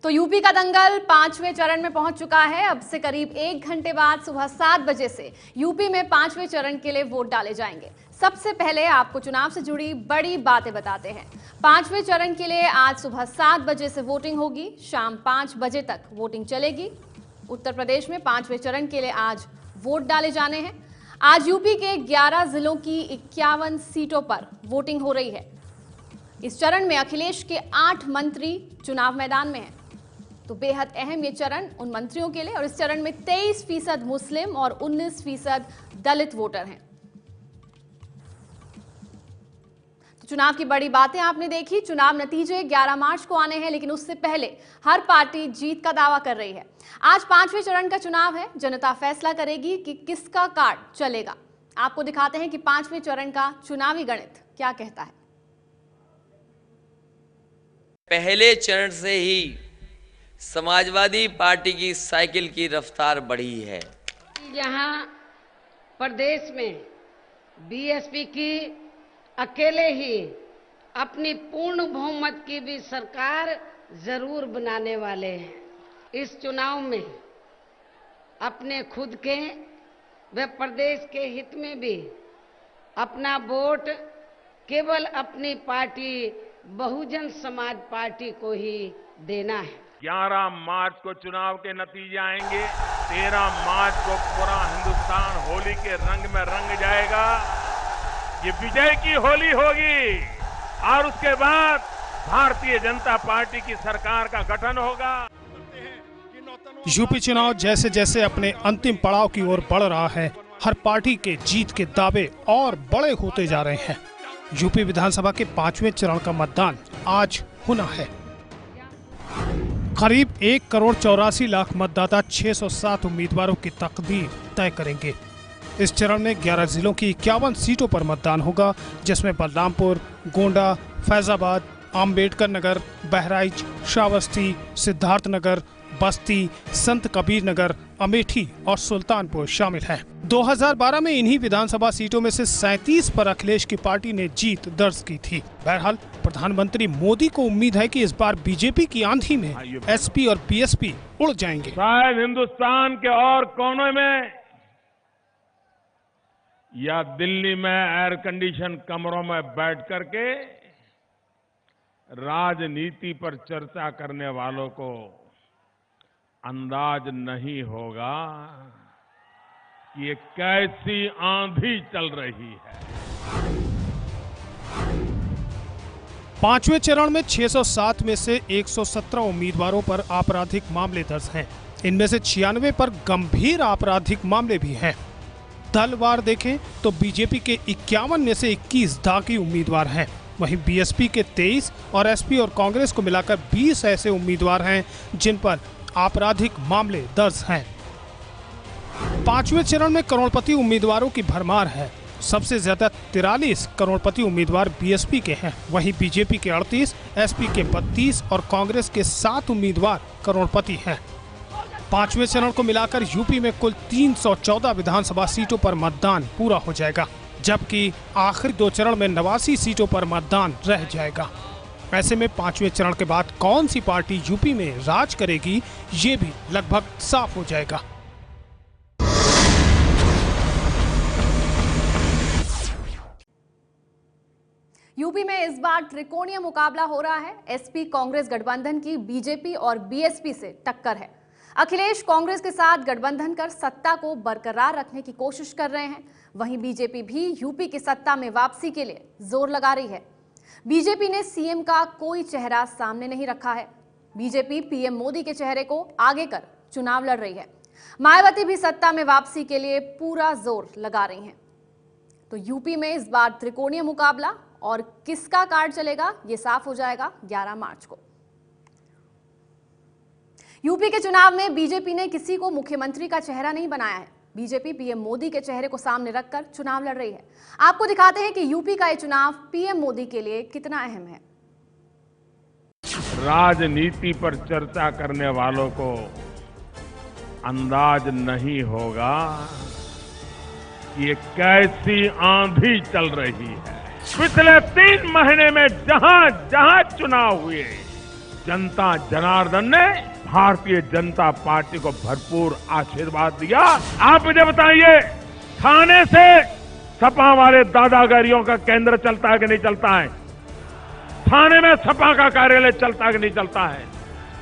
तो यूपी का दंगल 5वें चरण में पहुंच चुका है। अब से करीब 1 घंटे बाद सुबह 7 बजे से यूपी में 5वें चरण के लिए वोट डाले जाएंगे। सबसे पहले आपको चुनाव से जुड़ी बड़ी बातें बताते हैं। 5वें चरण के लिए आज सुबह 7 बजे से वोटिंग होगी, शाम 5 बजे तक वोटिंग चलेगी। उत्तर प्रदेश में 5वें चरण के लिए आज वोट डाले जाने हैं। आज यूपी के 11 जिलों की 51 सीटों पर वोटिंग हो रही है। इस चरण में अखिलेश के 8 मंत्री चुनाव मैदान में हैं। तो बेहद अहम ये चरण उन मंत्रियों के लिए, और इस चरण में 23% मुस्लिम और 19% दलित वोटर हैं। तो चुनाव की बड़ी बातें आपने देखी। चुनाव नतीजे 11 मार्च को आने हैं, लेकिन उससे पहले हर पार्टी जीत का दावा कर रही है। आज 5वें चरण का चुनाव है। जनता फैसला करेगी कि किसका कार्ड चलेगा। आपको दिखाते हैं कि 5वें चरण का चुनावी गणित क्या कहता है। पहले चरण से ही समाजवादी पार्टी की साइकिल की रफ्तार बढ़ी है। यहाँ प्रदेश में बीएसपी की अकेले ही अपनी पूर्ण बहुमत की भी सरकार जरूर बनाने वाले हैं। इस चुनाव में अपने खुद के व प्रदेश के हित में भी अपना वोट केवल अपनी पार्टी बहुजन समाज पार्टी को ही देना है। 11 मार्च को चुनाव के नतीजे आएंगे। 13 मार्च को पूरा हिंदुस्तान होली के रंग में रंग जाएगा। ये विजय की होली होगी और उसके बाद भारतीय जनता पार्टी की सरकार का गठन होगा। यूपी चुनाव जैसे जैसे अपने अंतिम पड़ाव की ओर बढ़ रहा है, हर पार्टी के जीत के दावे और बड़े होते जा रहे हैं। यूपी विधानसभा के 5वें चरण का मतदान आज होना है। करीब 1,84,00,000 मतदाता 607 उम्मीदवारों की तकदीर तय करेंगे। इस चरण में 11 जिलों की 51 सीटों पर मतदान होगा, जिसमें बलरामपुर, गोंडा, फैजाबाद, अंबेडकर नगर, बहराइच, श्रावस्ती, सिद्धार्थनगर, बस्ती, संत कबीर नगर, अमेठी और सुल्तानपुर शामिल हैं। 2012 में इन्हीं विधानसभा सीटों में से 37 पर अखिलेश की पार्टी ने जीत दर्ज की थी। बहरहाल प्रधानमंत्री मोदी को उम्मीद है कि इस बार बीजेपी की आंधी में एसपी और बीएसपी उड़ जाएंगे। शायद हिंदुस्तान के और कोनों में या दिल्ली में एयर कंडीशन कमरों में बैठ करके राजनीति पर चर्चा करने वालों को अंदाज नहीं होगा कि ये कैसी आंधी चल रही है। 5वें चरण में 607 में से 117 उम्मीदवारों पर आपराधिक मामले दर्ज हैं। इनमें से 96 पर गंभीर आपराधिक मामले भी हैं। दलवार देखें तो बीजेपी के 51 में से 21 दागी उम्मीदवार हैं। वहीं बीएसपी के 23 और एसपी और कांग्रेस को मिलाकर 20 ऐसे उम्मीदवार हैं जिन पर आपराधिक मामले दर्ज हैं। 5वें चरण में करोड़पति उम्मीदवारों की भरमार है। सबसे ज्यादा 43 करोड़पति उम्मीदवार बीएसपी के हैं। वहीं बीजेपी के 38, एसपी के 32 और कांग्रेस के 7 उम्मीदवार करोड़पति हैं। 5वें चरण को मिलाकर यूपी में कुल 314 विधानसभा सीटों पर मतदान पूरा हो जाएगा, जबकि आखिरी 2 चरण में 89 सीटों पर मतदान रह जाएगा। ऐसे में 5वें चरण के बाद कौन सी पार्टी यूपी में राज करेगी, ये भी लगभग साफ हो जाएगा। यूपी में इस बार त्रिकोणीय मुकाबला हो रहा है। एसपी कांग्रेस गठबंधन की बीजेपी और बीएसपी से टक्कर है। अखिलेश कांग्रेस के साथ गठबंधन कर सत्ता को बरकरार रखने की कोशिश कर रहे हैं। वहीं बीजेपी भी यूपी की सत्ता में वापसी के लिए जोर लगा रही है। बीजेपी ने सीएम का कोई चेहरा सामने नहीं रखा है। बीजेपी पीएम मोदी के चेहरे को आगे कर चुनाव लड़ रही है। मायावती भी सत्ता में वापसी के लिए पूरा जोर लगा रही हैं। तो यूपी में इस बार त्रिकोणीय मुकाबला, और किसका कार्ड चलेगा ये साफ हो जाएगा 11 मार्च को। यूपी के चुनाव में बीजेपी ने किसी को मुख्यमंत्री का चेहरा नहीं बनाया है। बीजेपी पीएम मोदी के चेहरे को सामने रखकर चुनाव लड़ रही है। आपको दिखाते हैं कि यूपी का ये चुनाव पीएम मोदी के लिए कितना अहम है। राजनीति पर चर्चा करने वालों को अंदाज नहीं होगा कि ये कैसी आंधी चल रही है। पिछले 3 महीने में जहां जहां चुनाव हुए, जनता जनार्दन ने भारतीय जनता पार्टी को भरपूर आशीर्वाद दिया। आप मुझे बताइए, थाने से सपा वाले दादागिरियों का केंद्र चलता है कि नहीं चलता है? थाने में सपा का कार्यालय चलता है कि नहीं चलता है?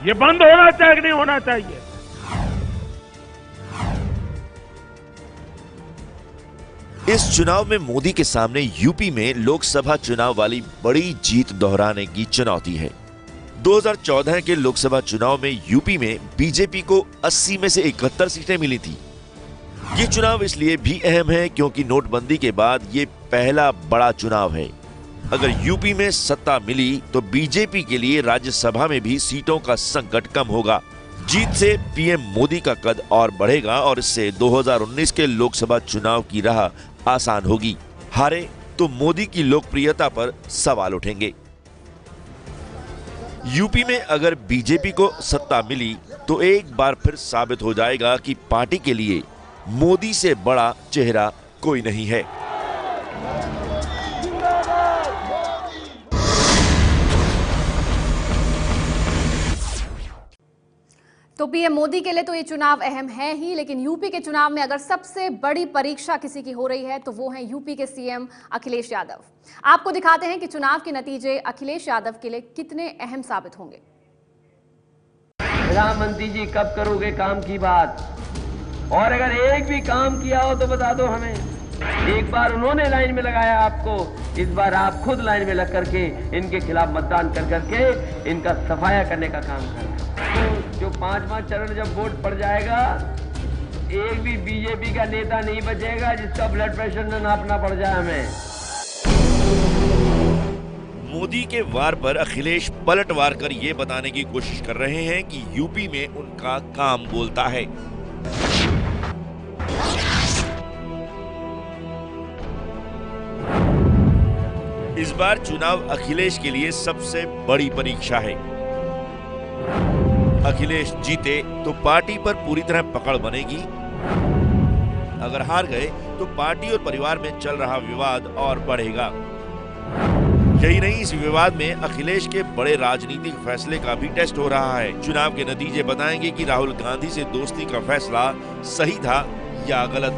ये बंद होना चाहिए कि नहीं होना चाहिए? इस चुनाव में मोदी के सामने यूपी में लोकसभा चुनाव वाली बड़ी जीत दोहराने की चुनौती है। 2014 के लोकसभा चुनाव में यूपी में बीजेपी को 80 में से 71 सीटें मिली थी। ये चुनाव इसलिए भी अहम है क्योंकि नोटबंदी के बाद ये पहला बड़ा चुनाव है। अगर यूपी में सत्ता मिली तो बीजेपी के लिए राज्यसभा में भी सीटों का संकट कम होगा। जीत से पीएम मोदी का कद और बढ़ेगा और इससे 2019 के लोकसभा चुनाव की राह आसान होगी। हारे तो मोदी की लोकप्रियता पर सवाल उठेंगे। यूपी में अगर बीजेपी को सत्ता मिली तो एक बार फिर साबित हो जाएगा कि पार्टी के लिए मोदी से बड़ा चेहरा कोई नहीं है। तो पीएम मोदी के लिए तो ये चुनाव अहम है ही, लेकिन यूपी के चुनाव में अगर सबसे बड़ी परीक्षा किसी की हो रही है तो वो है यूपी के सीएम अखिलेश यादव। आपको दिखाते हैं कि चुनाव के नतीजे अखिलेश यादव के लिए कितने अहम साबित होंगे। प्रधानमंत्री जी कब करोगे काम की बात, और अगर एक भी काम किया हो तो बता दो हमें। एक बार उन्होंने लाइन में लगाया आपको, इस बार आप खुद लाइन में लग करके इनके खिलाफ मतदान कर करके इनका सफाया करने का काम करें। तो जो 5 चरण जब वोट पड़ जाएगा, एक भी बीजेपी का नेता नहीं बचेगा जिसका ब्लड प्रेशर न नापना पड़ जाए हमें। मोदी के वार पर अखिलेश पलटवार कर ये बताने की कोशिश कर रहे हैं कि यूपी में उनका काम बोलता है। इस बार चुनाव अखिलेश के लिए सबसे बड़ी परीक्षा है। अखिलेश जीते तो पार्टी पर पूरी तरह पकड़ बनेगी। अगर हार गए तो पार्टी और परिवार में चल रहा विवाद और बढ़ेगा। यही नहीं, इस विवाद में अखिलेश के बड़े राजनीतिक फैसले का भी टेस्ट हो रहा है। चुनाव के नतीजे बताएंगे कि राहुल गांधी से दोस्ती का फैसला सही था या गलत।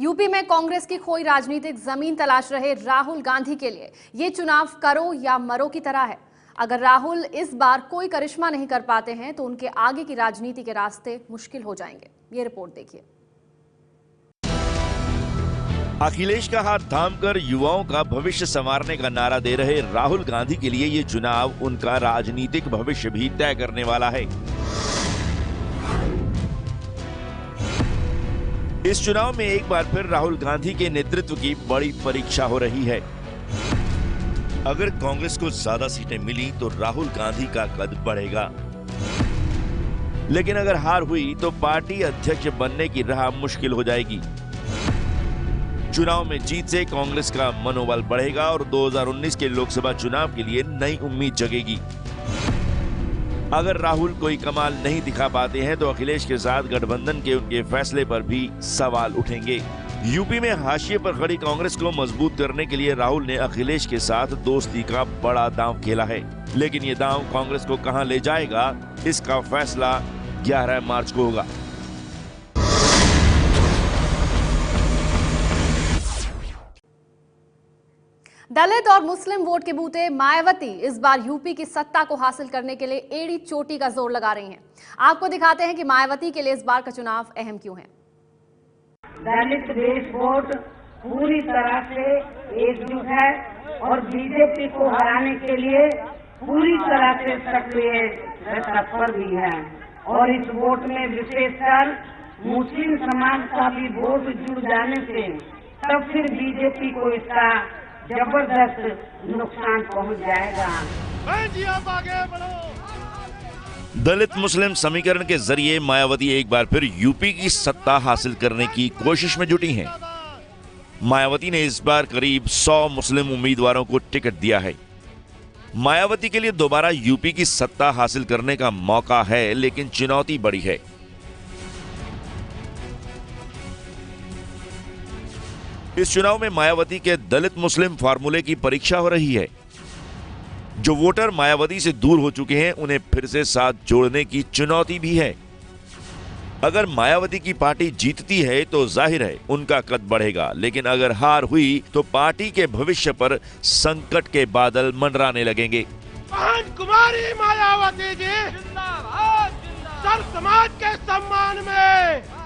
यूपी में कांग्रेस की खोई राजनीतिक जमीन तलाश रहे राहुल गांधी के लिए ये चुनाव करो या मरो की तरह है। अगर राहुल इस बार कोई करिश्मा नहीं कर पाते हैं तो उनके आगे की राजनीति के रास्ते मुश्किल हो जाएंगे। ये रिपोर्ट देखिए। अखिलेश का हाथ थामकर युवाओं का भविष्य संवारने का नारा दे रहे राहुल गांधी के लिए ये चुनाव उनका राजनीतिक भविष्य भी तय करने वाला है। इस चुनाव में एक बार फिर राहुल गांधी के नेतृत्व की बड़ी परीक्षा हो रही है। अगर कांग्रेस को ज्यादा सीटें मिली तो राहुल गांधी का कद बढ़ेगा, लेकिन अगर हार हुई तो पार्टी अध्यक्ष बनने की राह मुश्किल हो जाएगी। चुनाव में जीत से कांग्रेस का मनोबल बढ़ेगा और 2019 के लोकसभा चुनाव के लिए नई उम्मीद जगेगी। अगर राहुल कोई कमाल नहीं दिखा पाते हैं तो अखिलेश के साथ गठबंधन के उनके फैसले पर भी सवाल उठेंगे। यूपी में हाशिए पर खड़ी कांग्रेस को मजबूत करने के लिए राहुल ने अखिलेश के साथ दोस्ती का बड़ा दांव खेला है, लेकिन ये दांव कांग्रेस को कहां ले जाएगा, इसका फैसला 11 मार्च को होगा। दलित और मुस्लिम वोट के बूते मायावती इस बार यूपी की सत्ता को हासिल करने के लिए एड़ी चोटी का जोर लगा रही हैं। आपको दिखाते हैं कि मायावती के लिए इस बार का चुनाव अहम क्यों है। दलित देश वोट पूरी तरह से एकजुट है और बीजेपी को हराने के लिए पूरी तरह से सक्रिय तत्पर भी है, और इस वोट में विशेषकर मुस्लिम समाज का भी वोट जुड़ जाने से तब फिर बीजेपी को इसका जबरदस्त नुकसान पहुंच जाएगा। दलित मुस्लिम समीकरण के जरिए मायावती एक बार फिर यूपी की सत्ता हासिल करने की कोशिश में जुटी हैं। मायावती ने इस बार करीब 100 मुस्लिम उम्मीदवारों को टिकट दिया है। मायावती के लिए दोबारा यूपी की सत्ता हासिल करने का मौका है, लेकिन चुनौती बड़ी है। इस चुनाव में मायावती के दलित मुस्लिम फार्मूले की परीक्षा हो रही है। जो वोटर मायावती से दूर हो चुके हैं उन्हें फिर से साथ जोड़ने की चुनौती भी है। अगर मायावती की पार्टी जीतती है तो जाहिर है उनका कद बढ़ेगा, लेकिन अगर हार हुई तो पार्टी के भविष्य पर संकट के बादल मंडराने लगेंगे। कुमारी मायावती जी जिंदाबाद, जिंदाबाद। सर्व समाज के सम्मान में